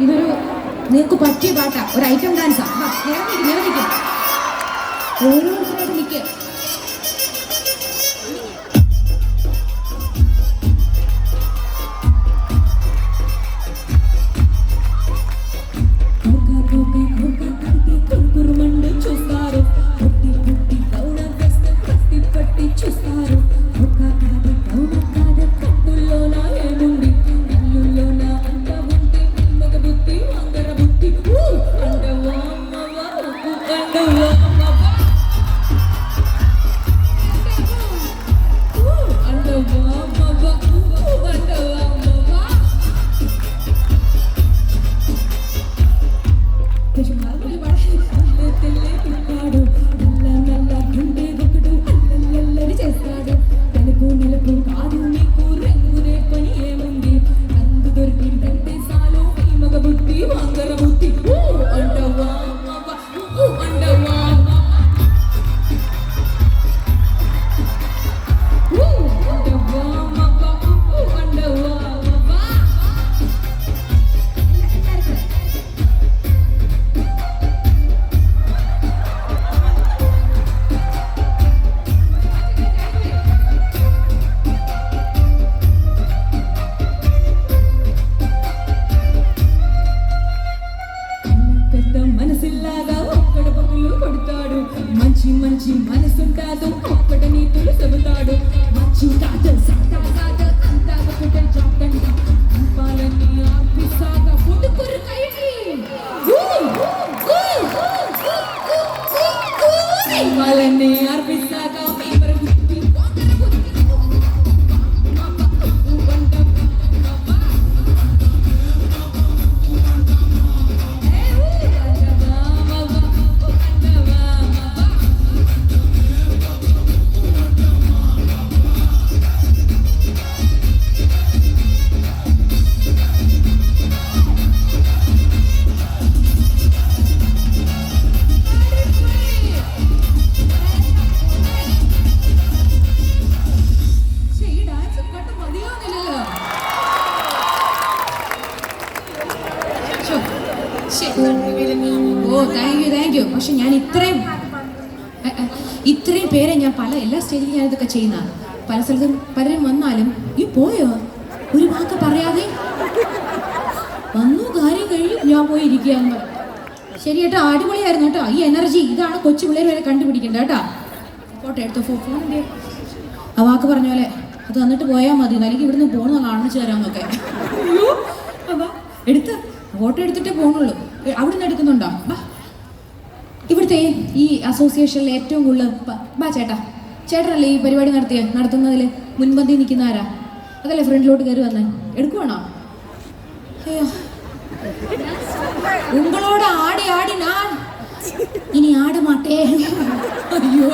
ഇതൊരു നിങ്ങൾക്ക് പറ്റിയ പാട്ടാ, ഒരു ഐറ്റം ഡാൻസാ. നിൽക്കും ഓരോരുത്തരായിട്ട് നിൽക്കുക. చూస్తారు పుట్టి పుట్టి పౌడర్ వేస్తే పట్టి పట్టి చూస్తారు. ఒక కాడ పౌడర్ కాడ కట్టుల్లోన ఏముంది, కళ్ళుల్లోన అంత ఉంది మగ బుద్ధి వంగర బుద్ధి. అండవా అమ్మవా అండవా అమ్మవా అండవా అమ్మవా అండవా అమ్మవా. కొంచెం తెల్లే తిప్పాడు, నల్ల నల్ల గుండె ఒకడు అల్లల్లరి చేస్తాడు. తెలుగు నిలుపు కాదు నీకు రంగు రేపని ఏముంది, రంగు దొరికిందంటే చాలు ఈ మగ బుద్ధి వంగర బుద్ధి. అండవా అండవా మనసిల్లాగా ఒక్కడ పగులు కొడతాడు. మంచి మంచి మనసుంటాదు, ఒక్కడ నీతులు చెబుతాడు. మంచి కాదు సాగా సాగా అంతా ఒకటే చాకంట, దీపాలన్నీ ఆపిసాగా పుట్టుకురు కైకి. దీపాలన్నీ ఆర్పిసాగా మేమర బుద్ధి వంగర బుద్ధి. ഓ താങ്ക് യു. പക്ഷെ ഞാൻ ഇത്രയും പേരെ ഞാൻ എല്ലാ സ്റ്റേജിലും ഞാൻ ഇതൊക്കെ ചെയ്യുന്ന, പല സ്ഥലത്തും പലരും വന്നാലും ഈ പോയോ ഒരു വാക്ക് പറയാതെ വന്നു, കാര്യം കഴിഞ്ഞു, ഞാൻ പോയി ഇരിക്കുകയെന്ന് പറയും. ശരി കേട്ടോ, അടിപൊളിയായിരുന്നു കേട്ടോ. ഈ എനർജി ഇതാണ് കൊച്ചു പിള്ളേർ വരെ കണ്ടുപിടിക്കേണ്ടത് കേട്ടോ. ഫോട്ടോ എടുത്തോ, ഫോണിൻ്റെ ആ വാക്ക് പറഞ്ഞ പോലെ അത് വന്നിട്ട് പോയാൽ മതി, അല്ലെങ്കിൽ ഇവിടുന്ന് പോകണമെന്ന് കാണിച്ചു തരാമെന്നൊക്കെ. അയ്യോ എടുത്ത് ഫോട്ടോ എടുത്തിട്ടേ പോകണുള്ളൂ. അവിടെ നിന്ന് എടുക്കുന്നുണ്ടോ? ഇവിടുത്തെ ഈ അസോസിയേഷനിൽ ഏറ്റവും കൂടുതൽ ചേട്ടനല്ലേ ഈ പരിപാടി നടത്തുന്നതിൽ മുൻപന്തി നിൽക്കുന്ന ആരാ? അതല്ലേ ഫ്രണ്ടിലോട്ട് കയറി വന്നേ? എടുക്കുവാണോ? അയ്യോ, ഉങ്ങളോട് ആടി ആടി ഞാൻ ഇനി ആട മാട്ടേ. അയ്യോ